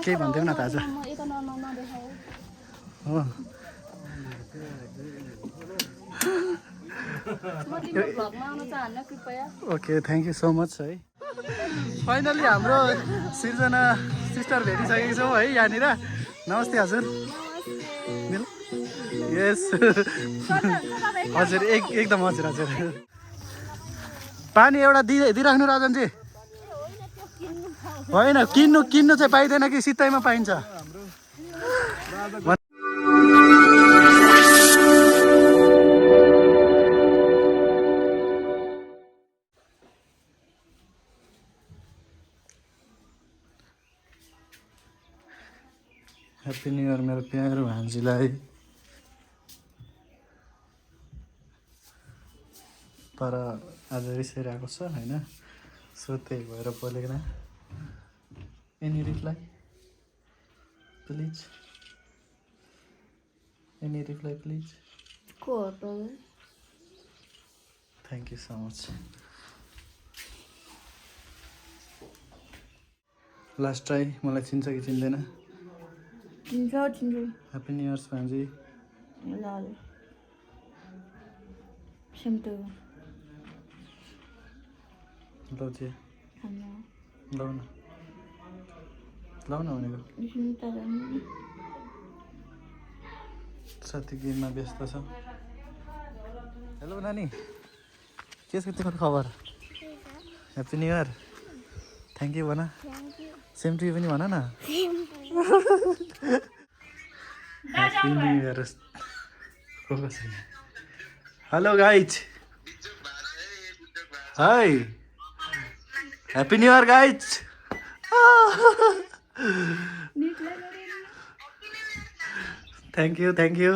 केही भनिदेऊ न त आज हो okay thank you so much है फाइनली हाम्रो सिर्जना सिस्टर भेटिसकेको छौँ है यहाँनिर नमस्ते हजुर यस हजुर एकदम हजुर हजुर पानी एउटा दिइराख्नु राजनजी होइन किन्नु चाहिँ पाइँदैन कि सित्तैमा पाइन्छ ह्याप्पी न्यु इयर मेरो प्यारो भान्जीलाई तर आज रिसाइरहेको छ होइन सो त्यही भएर बोलेन any reply please any reply please thank you so much last try मलाई चिन्छ कि चिन्दैन ह्याप्पी न्यु इयर्स भान्जी लौ चाहिँ लौ न भनेको साथी गेममा व्यस्त छ हेलो नानी के छ तिम्रो खबर happy new year thank you भन सेम टु यू पनि भन न happy new year hello guys hi happy new year guys thank you thank you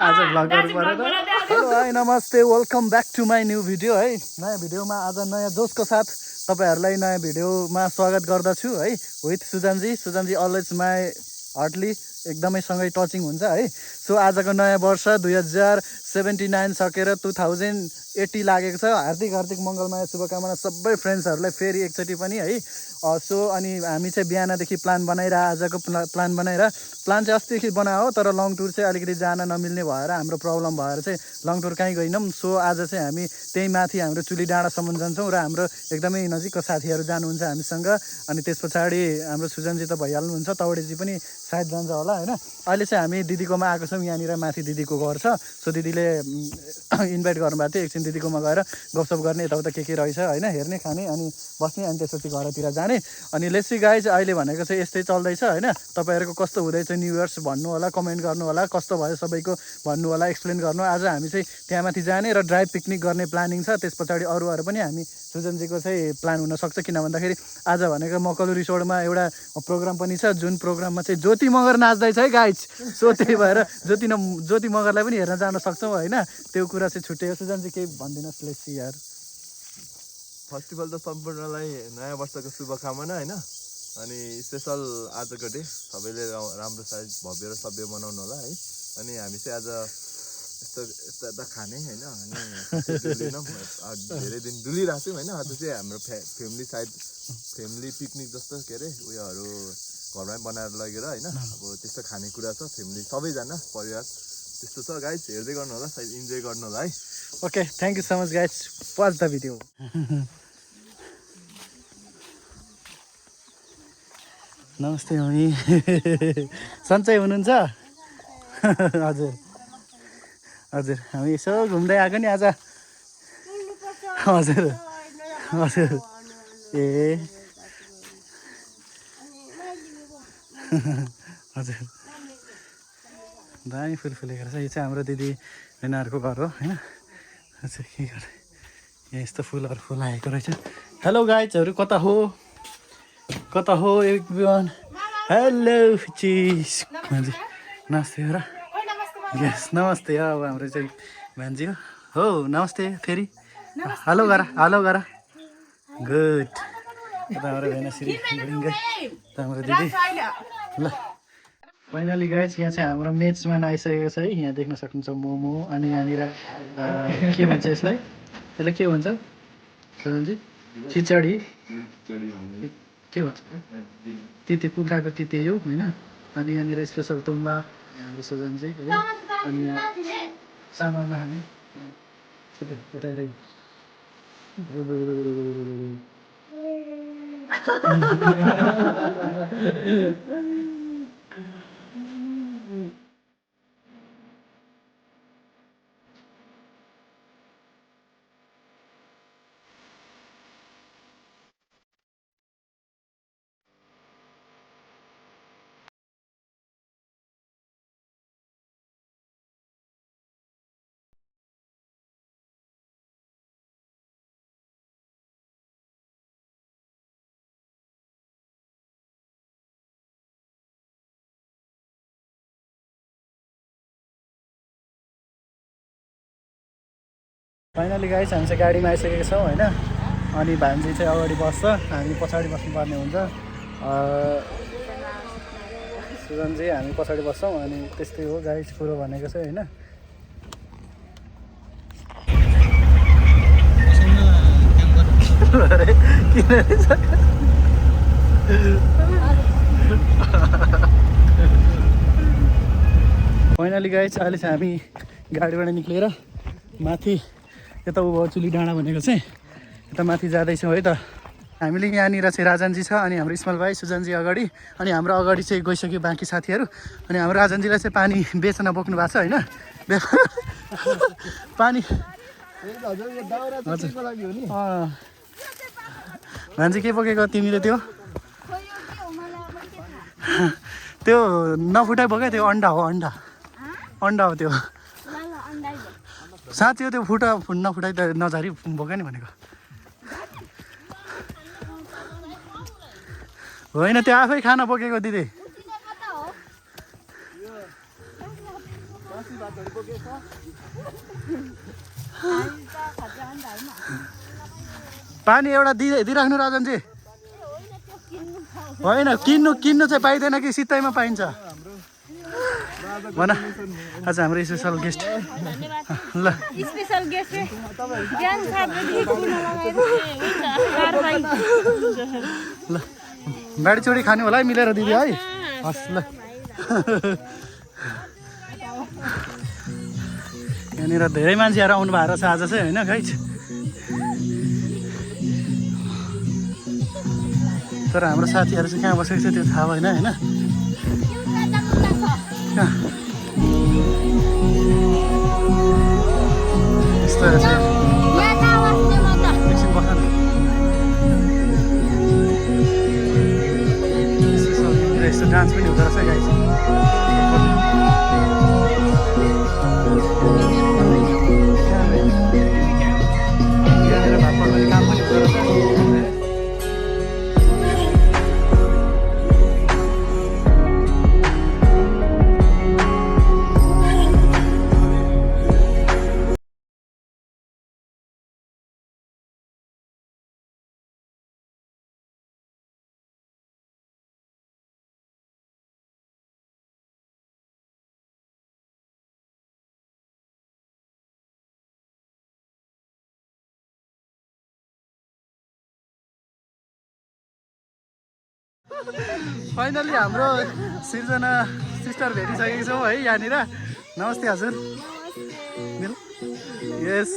आज भ्लग गर्नु परेन हेलो हाई नमस्ते welcome back to my new video है नयाँ भिडियोमा आज नयाँ जोसको साथ तपाईँहरूलाई नयाँ भिडियोमा स्वागत गर्दछु है विथ सुजनजी अलवेज माई हार्टली एकदमै सँगै टचिङ हुन्छ है सो आजको नयाँ वर्ष 2079 सकेर 2080 लागेको छ हार्दिक मङ्गलमय शुभकामना सबै फ्रेन्ड्सहरूलाई फेरि एकचोटि पनि है सो अनि हामी चाहिँ बिहानदेखि प्लान आजको प्लान चाहिँ अस्तिदेखि बनायो तर लङ टुर चाहिँ अलिकति जान नमिल्ने भएर हाम्रो प्रब्लम भएर चाहिँ लङ टुर कहीँ गएनौँ सो आज चाहिँ हामी त्यही माथि हाम्रो चुली डाँडासम्म जान्छौँ र हाम्रो एकदमै नजिकको साथीहरू जानुहुन्छ हामीसँग अनि त्यस पछाडि हाम्रो सुजनजी त भइहाल्नुहुन्छ तौडेजी पनि सायद जान्छ होला होइन अहिले चाहिँ हामी दिदीकोमा आएको छौँ यहाँनिर माथि दिदीको घर छ सो दिदीले इन्भाइट गर्नुभएको थियो एकछिन दिदीकोमा गएर गफसप गर्ने यताउता के रहेछ होइन हेर्ने खाने अनि बस्ने अनि त्यसपछि घरतिर जाने अनि लेट्सी गाइज अहिले भनेको चाहिँ यस्तै चल्दैछ होइन तपाईँहरूको कस्तो हुँदैछ न्यु इयर्स भन्नु होला कमेन्ट गर्नु होला कस्तो भयो सबैको भन्नु होला एक्सप्लेन गर्नु आज हामी चाहिँ त्यहाँ माथि जाने र ड्राइभ पिकनिक गर्ने प्लानिङ छ त्यस पछाडि अरूहरू पनि हामी सुजनजीको चाहिँ प्लान हुनसक्छ किन भन्दाखेरि आज भनेको मकलु रिसोर्टमा एउटा प्रोग्राम पनि छ जुन प्रोग्राममा चाहिँ ज्योति मगर नाच्दैछ है गाइज सो त्यही भएर ज्योति मगरलाई पनि हेर्न जान सक्छौँ होइन त्यो कुरा चाहिँ छुट्यो सुजनजी केही भनिदिनुहोस् लेट्सी यार फर्स्ट अफ अल त सम्पूर्णलाई नयाँ वर्षको शुभकामना होइन अनि स्पेसल आजको डे सबैले राम्रो साइज भव्य र सभ्य मनाउनु होला है अनि हामी चाहिँ आज यस्तो खाने होइन अनि धेरै दिन डुलिरहेको छौँ होइन आज चाहिँ हाम्रो फ्यामिली पिकनिक जस्तो के अरे उयोहरू घरमै बनाएर लगेर होइन अब त्यस्तो खानेकुरा छ फ्यामिली सबैजना परिवार त्यस्तो छ गाइज हेर्दै गर्नु होला सायद इन्जोय गर्नु होला है okay thank you so much guys watch the video नमस्ते मम्मी सन्चै हुनुहुन्छ हजुर हजुर हामी यसो घुम्दै आएको नि आज हजुर हजुर ए हजुर दामी फुल फुलेको रहेछ यो चाहिँ हाम्रो दिदी बहिनीहरूको घर हो होइन अच्छा के गर्ने यहाँ यस्तो फुलहरू फुलाएको रहेछ हेलो गाइजहरू कता हो एभ्रिवान हेलो चिज भान्जी नमस्ते र यस नमस्ते अब हाम्रो चाहिँ भान्जी हो नमस्ते फेरि हेलो गर गुड यता हाम्रो भेनाश्री हाम्रो दिदी ल फाइनली गाइज यहाँ चाहिँ हाम्रो मेजमा आइसकेको छ है यहाँ देख्न सक्नुहुन्छ मोमो अनि यहाँनिर के भन्छ यसलाई के भन्छ सजनजी खिचडी के भन्छ तिते कुखुराको तिते यो होइन अनि यहाँनिर स्पेसल तुम्बा हाम्रो सुजन चाहिँ है अनि यहाँ चामलमा खाने फाइनली गाइस हामी चाहिँ गाडीमा आइसकेका छौँ होइन अनि भान्जी चाहिँ अगाडि बस्छ हामी पछाडि बस्नुपर्ने हुन्छ सुजनजी हामी पछाडि बस्छौँ अनि त्यस्तै हो गाइस कुरो भनेको चाहिँ होइन फाइनली गाइस अहिले चाहिँ हामी गाडीबाट निक्लेर माथि यता उ चुली डाँडा भनेको चाहिँ यता माथि जाँदैछौँ है त हामीले यहाँनिर चाहिँ राजनजी छ अनि हाम्रो इस्माइल भाइ सुजनजी अगाडि अनि हाम्रो अगाडि चाहिँ गइसक्यो बाँकी साथीहरू अनि हाम्रो राजनजीलाई चाहिँ पानी बेच्न बोक्नु भएको छ होइन पानी भान्जी के बोकेको तिमीले त्यो त्यो नफुटाइ बोक्यो त्यो अन्डा हो अन्डा अन्डा हो त्यो साँच्ची हो त्यो नफुटाइ त नझारी बोक्यो नि भनेको होइन त्यो आफै खाना बोकेको दिदी पानी एउटा दिइराख्नु राजनजी होइन किन्नु चाहिँ पाइँदैन कि सित्तैमा पाइन्छ भन आज हाम्रो स्पेसल गेस्ट ल स्पेसल गेस्ट ल बाडी चोडी खानु होला है मिलेर दिदी है हस् ल यहाँनिर धेरै मान्छेहरू आउनु भएको छ आज चाहिँ होइन खै तर हाम्रो साथीहरू चाहिँ कहाँ बसेको छ त्यो थाहा भएन होइन यस्तो एकछिन बस्न यस्तो डान्स पनि हुँदो रहेछ गाइस यहाँनिर भात पकाउने काम पनि हुँदो रहेछ फाइनली हाम्रो सिर्जना सिस्टर भेटिसकेको छौँ है यहाँनिर नमस्ते हजुर यस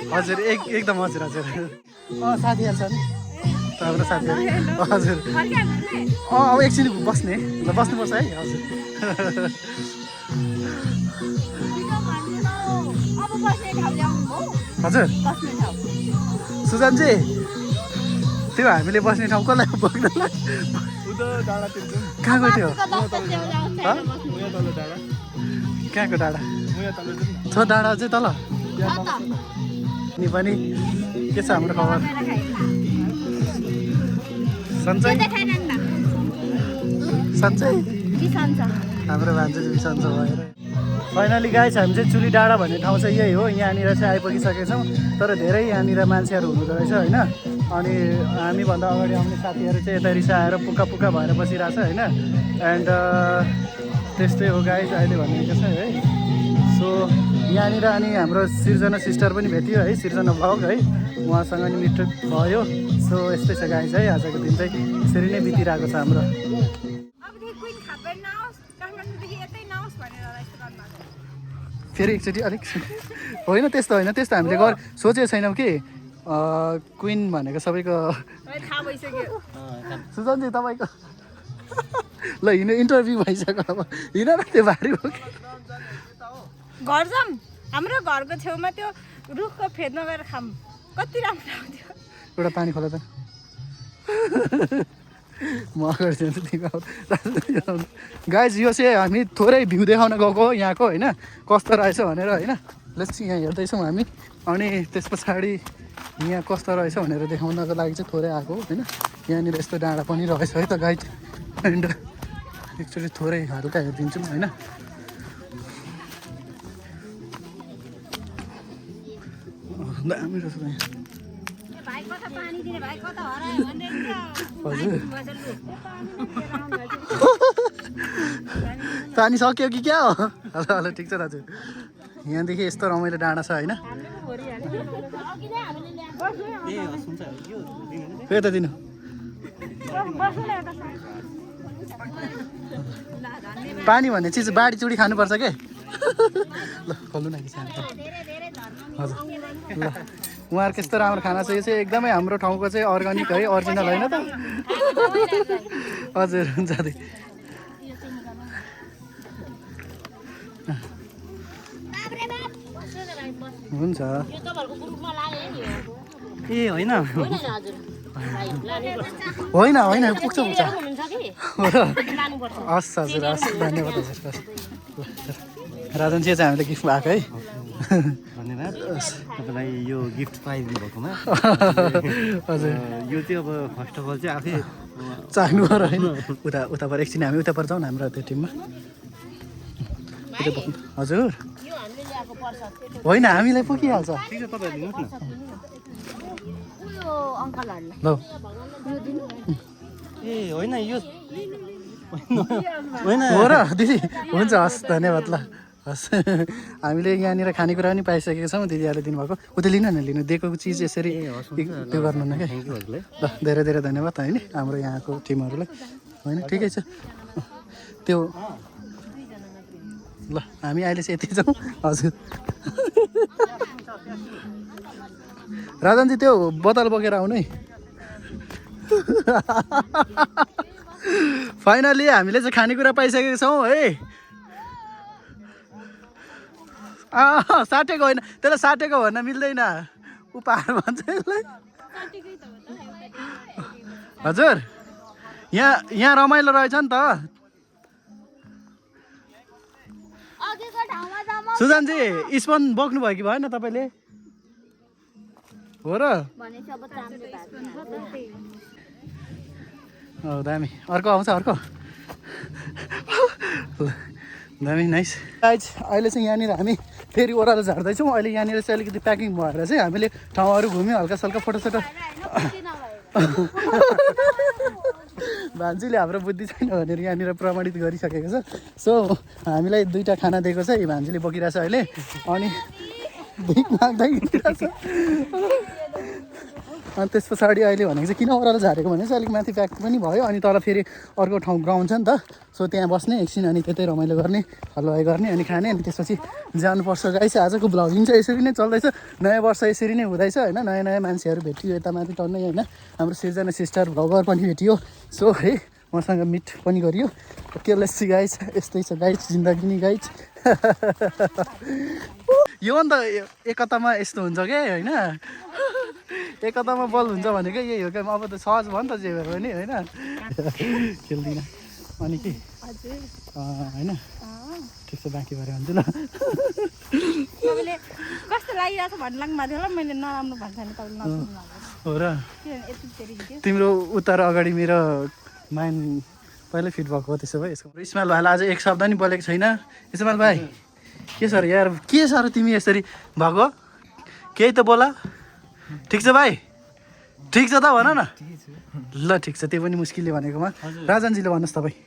हजुर एकदम हजुर हजुर साथीहरू छन् हाम्रो साथीहरू हजुर अब एकछिन बस्ने ल बस्नुपर्छ है हजुर हजुर सुजनजी त्यो हामीले बस्ने ठाउँ कसलाई बोक्नलाई कहाँको थियो कहाँको डाँडा छ डाँडा चाहिँ तल नि पनि के छ हाम्रो खबर सन्चै सन्चै हाम्रो भान्जा चाहिँ सन्चो भएर फाइनली गाइस हामी चाहिँ चुली डाँडा भन्ने ठाउँ चाहिँ यही हो यहाँनिर चाहिँ आइपुगिसकेका छौँ तर धेरै यहाँनिर मान्छेहरू हुनुहुँदो रहेछ होइन अनि हामीभन्दा अगाडि आउने साथीहरू चाहिँ यता रिसाएर पुक्का पुक्का भएर बसिरहेछ होइन एन्ड त्यस्तै हो गाइस अहिले भनेको छ है सो यहाँनिर अनि हाम्रो सिर्जना सिस्टर पनि भेट्यो है सिर्जना भ्लग है उहाँसँग नि मिट भयो। सो यस्तै छ गाइज है, आजको दिन चाहिँ यसरी नै बितिरहेको छ हाम्रो। फेरि एकचोटि अलिक होइन त्यस्तो होइन, त्यस्तो हामीले सोचेको छैनौँ कि क्विन भनेको सबैको थाहा भइसक्यो। सुजनजी तपाईँको ल हिँड्नु इन्टरभ्यू भइसक्यो, अब हिँड न त्यो भारी हो कि घर जाऊँ, हाम्रो घरको छेउमा त्यो रुखको फेदमा गएर खाऊँ, कति राम्रो आउँथ्यो। एउटा पानी खोला त म अगाडि जान्छु तिमीको। गाइज यो चाहिँ हामी थोरै भ्यू देखाउन गएको हो यहाँको होइन, कस्तो रहेछ भनेर होइन। लेट्स यहाँ हेर्दैछौँ हामी, अनि त्यस पछाडि यहाँ कस्तो रहेछ भनेर देखाउनको लागि चाहिँ थोरै आएको हो होइन। यहाँनिर यस्तो डाँडा पनि रहेछ है त गाइज, एन्ड एकचोटि थोरै हल्का हेरिदिन्छौँ होइन। दामी रहेछ यहाँ। हजुर पानी सक्यो कि क्या हो? हेलो हेलो ठिक छ दाजु। यहाँदेखि यस्तो रमाइलो डाँडा छ होइन। फेरि त दिनु पानी भन्ने चिज बाढी चुडी खानुपर्छ के। ल खोल्नु न हजुर ल उहाँहरूको यस्तो राम्रो खाना छ। यो चाहिँ एकदमै हाम्रो ठाउँको चाहिँ अर्ग्यानिक है, ओरिजिनल होइन त। हजुर हुन्छ दी हुन्छ। ए होइन होइन होइन पुग्छ पुग्छ हस् हजुर हस् धन्यवाद हजुर। राजन चाहिँ हामीले गिफ्ट भएको है, धन्यवाद तपाईँलाई यो गिफ्ट पाइदिनु भएकोमा। हजुर यो चाहिँ अब फर्स्ट अफ अल चाहिँ आफै चाख्नु पर्यो होइन। उताबाट एकछिन हामी उताबाट जाउँ न हाम्रो त्यो टिममा। हजुर होइन हामीलाई पुगिहाल्छ। ठिक छ तपाईँहरू लिनुहोस् न। ल ए होइन यो होइन हो र दिदी, हुन्छ हस् धन्यवाद ल हस्। हामीले यहाँनिर खानेकुरा पनि पाइसकेको छौँ, दिदीहरूले दिनुभएको। उता लिनु न, लिनु दिएको चिज यसरी त्यो गर्नु न क्या। ल धेरै धेरै धन्यवाद होइन हाम्रो यहाँको टिमहरूलाई होइन। ठिकै छ त्यो ल हामी अहिले चाहिँ यति छौँ हजुर। राजनजी त्यो बोतल बोकेर आउनु है। फाइनली हामीले चाहिँ खानेकुरा पाइसकेको छौँ है। साटेको होइन, त्यसलाई साटेको भन्न मिल्दैन, उपहार भन्छ यसलाई। हजुर यहाँ रमाइलो रहेछ नि त। सुजनजी स्पोन बोक्नु भयो कि भएन तपाईँले? हो र दामी। अर्को आउँछ अर्को दामी नाइस। गाइज अहिले चाहिँ यहाँनिर हामी फेरि ओह्रालो झार्दैछौँ। अहिले यहाँनिर चाहिँ अलिकति प्याकिङ भएर चाहिँ हामीले ठाउँहरू घुम्यौँ, हल्का सल्का फोटोसोटो। भान्जीले हाम्रो बुद्धि छैन भनेर यहाँनिर प्रमाणित गरिसकेको छ। सो हामीलाई दुईवटा खाना दिएको छ, भान्जीले बोकिरहेछ अहिले, अनि भिख माग्दै हिँडिरहेछ। अनि त्यस पछाडि अहिले भनेको चाहिँ किन ओह्रालो झारेको भने चाहिँ अलिक माथि प्याक पनि भयो, अनि तल फेरि अर्को ठाउँ ग्राउन्ड छ नि त। सो त्यहाँ बस्ने एकछिन, अनि त्यतै रमाइलो गर्ने, हलुवाई गर्ने, अनि खाने, अनि त्यसपछि जानुपर्छ। गाइस आजको भ्लगिङ चाहिँ यसरी नै चल्दैछ। नयाँ वर्ष यसरी नै हुँदैछ होइन। नयाँ नयाँ मान्छेहरू भेटियो यता माथि टन्नै होइन। हाम्रो सिर्जना सिस्टर भ्लगर पनि भेटियो। सो है मसँग मिट पनि गरियो। ओके लेट्स सी गाइस, यस्तै छ गाइस जिन्दगी नि गाइस। यो नि त एकतामा यस्तो हुन्छ क्या होइन, एकतामा बल हुन्छ भनेको यही हो क्या। अब त सहज भयो नि त जे भएर पनि होइन। खेल्दिनँ अनि के होइन ठिक छ, बाँकी भएर हुन्छ ल। तपाईँले कस्तो लागिरहेको छ भन्नु लाग्नु भएको थियो ल, मैले नराम्रो भन्छ नि तपाईँले नसुन्नु हो र। भएको। तिम्रो उत्तर अगाडि मेरो माइन्ड पहिल्यै फिट भएको हो। त्यसो भए यसको इस्माइल भाइलाई आज एक शब्द नि बोलेको छैन। इस्माइल भाइ के सर यार, के सर तिमी यसरी भएको? केही त बोला। ठिक छ भाइ, ठिक छ त भन न। ल ठिक छ, त्यो पनि मुस्किलले भनेकोमा। राजनजीले भन्नुहोस् तपाईँ।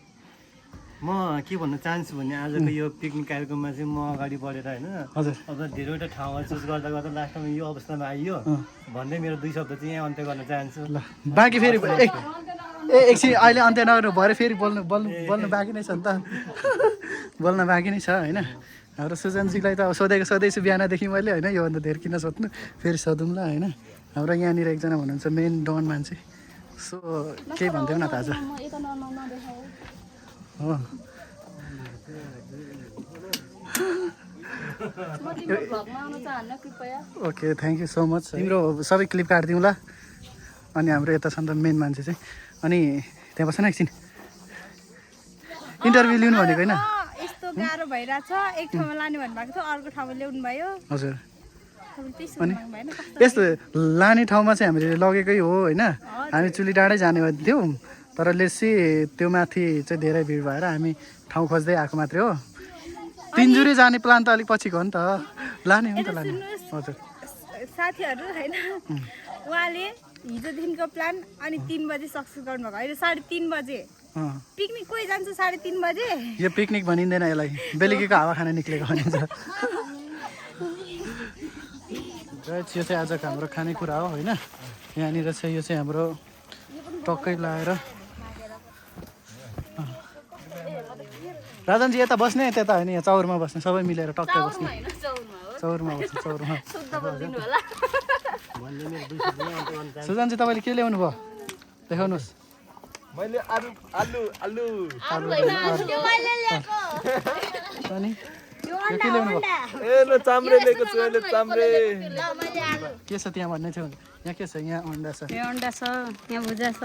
म के भन्न चाहन्छु भने आजको यो पिकनिक कार्यक्रममा चाहिँ म अगाडि बढेर होइन हजुर अब धेरैवटा ठाउँहरू चुज गर्दा गर्दा लास्टमा यो अवस्थामा आइयो भन्दै मेरो 2 शब्द चाहिँ यहाँ अन्त्य गर्न चाहन्छु। ल बाँकी फेरि एकछिन अहिले अन्त्य नगर्नु भरे फेरि बोल्नु बाँकी नै छ नि त बोल्न बाँकी नै छ होइन। हाम्रो सुजनजीलाई त अब सोधैछु बिहानदेखि मैले होइन योभन्दा धेरै किन सोध्नु फेरि सोधौँला होइन। हाम्रो यहाँनिर एकजना हुनुहुन्छ मेन डन मान्छे सो केही भनिदेऊ न त आज हो okay thank you so much. तिम्रो सबै क्लिप काटिदिउँ ल। अनि हाम्रो यता छ नि त मेन मान्छे चाहिँ अनि त्यहाँ बस्न एकछिन इन्टरभ्यू लिनु भनेको होइन यस्तो गाह्रो भइरहेछ एक ठाउँमा लाने भन्नुभएको थियो अर्को ठाउँमा ल्याउनु भयो हजुर। अनि यस्तो लाने ठाउँमा चाहिँ हामीले लगेकै हो होइन। हामी चुली डाँडै जाने थियौँ तर लेसी त्यो माथि चाहिँ धेरै भिड भएर हामी ठाउँ खोज्दै आएको मात्रै हो। तिनजुरे जाने प्लान त अलिक पछिको हो नि त लाने हो नि त लाने हजुर। साथीहरू होइन उहाँले हिजोदेखिको प्लान अनि 3 बजे सक्सेस गर्नुभएको अहिले 3:30 बजे पिकनिक कोही जान्छ 3:30 बजे। यो पिकनिक भनिँदैन यसलाई बेलुकीको हावा खाना निक्लेको भनिन्छ। यो चाहिँ आजको हाम्रो खानेकुरा हो होइन। यहाँनिर चाहिँ यो चाहिँ हाम्रो टक्कै लाएर राजनजी यता बस्ने त्यता होइन यहाँ चौरमा बस्ने सबै मिलेर टक्कै बस्ने चौरमा बस्ने चौरमा। सुजनजी तपाईँले के ल्याउनु भयो देखाउनुहोस्। मैले आलु आलु आलु अनि यो के ल्याउनु भयो ए ल चाम्रे लिएको छु अहिले चाम्रे। के छ त्यहाँ भन्ने थियो यहाँ के छ यहाँ अन्डा छ यहाँ अन्डा छ यहाँ भुजा छ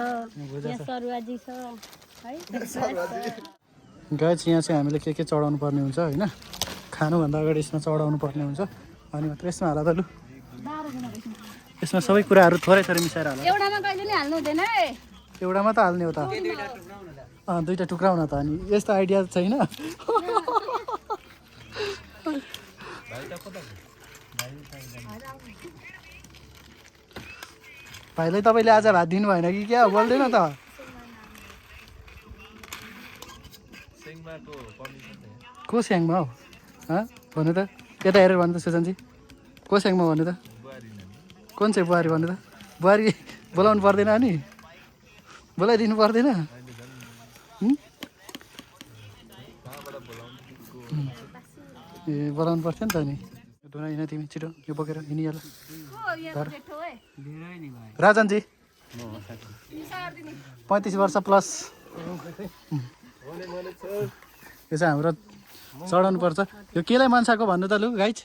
यहाँ सरुवाजी छ है। गाइस यहाँ चाहिँ हामीले के चढाउनु पर्ने हुन्छ होइन। खानुभन्दा अगाडि यसमा चढाउनु पर्ने हुन्छ अनि मात्र यसमा हाल त लु यसमा सबै कुराहरू थोरै मिसाएर हाल। एउटामा कहिले नि हाल्नु हुँदैन है एउटामा त हाल्ने हो त 2टा टुक्राउन त अनि यस्तो आइडिया छैन। भाइलाई तपाईँले आज भात दिनु भएन कि क्या बोल्दैन त। को स्याङमा हौ भन्नु त यता हेरेर भन्नु त सुजनजी को स्याङमा भन्नु त कुन चाहिँ बुहारी भन्नु त बुहारी बोलाउनु पर्दैन अनि बोलाइदिनु पर्दैन। ए बोलाउनु पर्थ्यो नि त नि धुना हिँड तिमी छिटो यो बोकेर हिँडिहाल। राजनजी 35 वर्ष प्लस यो चाहिँ हाम्रो चढाउनु पर्छ। यो केलाई मनसाको भन्नु त लु गाइज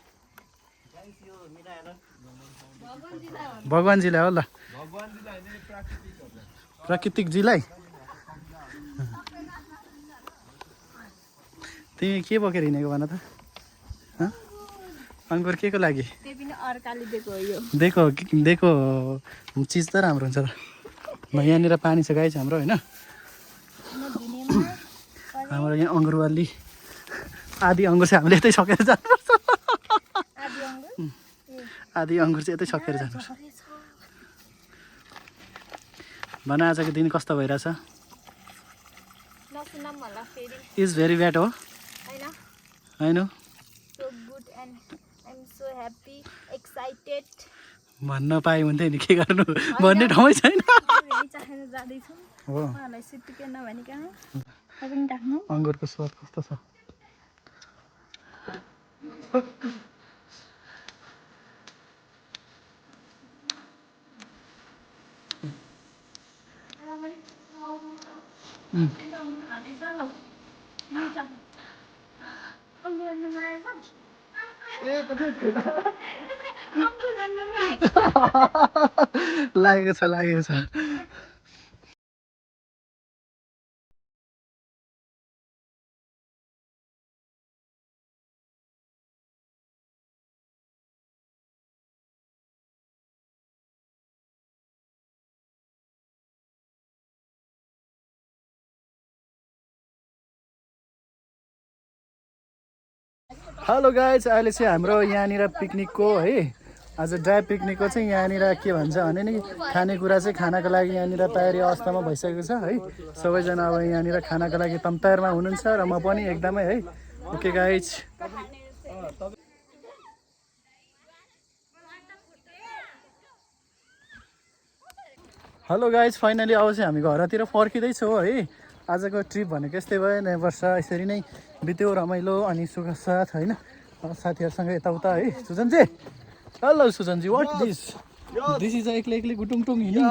भगवान्जीलाई हो ल प्राकृतिकजीलाई। तिमी के बोकेर हिँडेको भन त अङ्कुर के को लागि दिएको चिज त राम्रो हुन्छ त। यहाँनिर पानी छ गाइज हाम्रो होइन। हाम्रो यहाँ अङ्गुरवाली आधी अङ्गुर चाहिँ हामीले यतै सकेर जानुपर्छ। आधी अङ्गुर चाहिँ यतै सकेर जानुपर्छ। भन आजको दिन कस्तो भइरहेछ। इज भेरी ब्याड हो होइन भन्न पाए हुन्थ्यो नि के गर्नु भन्ने ठाउँै छैन। अङ्गुरको स्वाद कस्तो छ। लागेको छ। हेलो गाइज अहिले चाहिँ हाम्रो यहाँनिर पिकनिकको है आज ड्राई पिकनिकको चाहिँ यहाँनिर के भन्छ भने नि खानेकुरा चाहिँ खानाको लागि यहाँनिर तयारी अवस्थामा भइसकेको छ है। सबैजना अब यहाँनिर खानाको लागि तम तयारमा हुनुहुन्छ र म पनि एकदमै है। Okay guys, hello guys, finally अब चाहिँ हामी घरतिर फर्किँदैछौँ है। आजको ट्रिप भनेको यस्तै भयो, नयाँ वर्ष यसरी नै बित्यो रमाइलो अनि सुख साथ होइन। साथीहरूसँग यताउता है। सुजनजी, हेलो सुजनजी, वाट दिस इज एक्लै गुटुङटुङ हिँड्नु।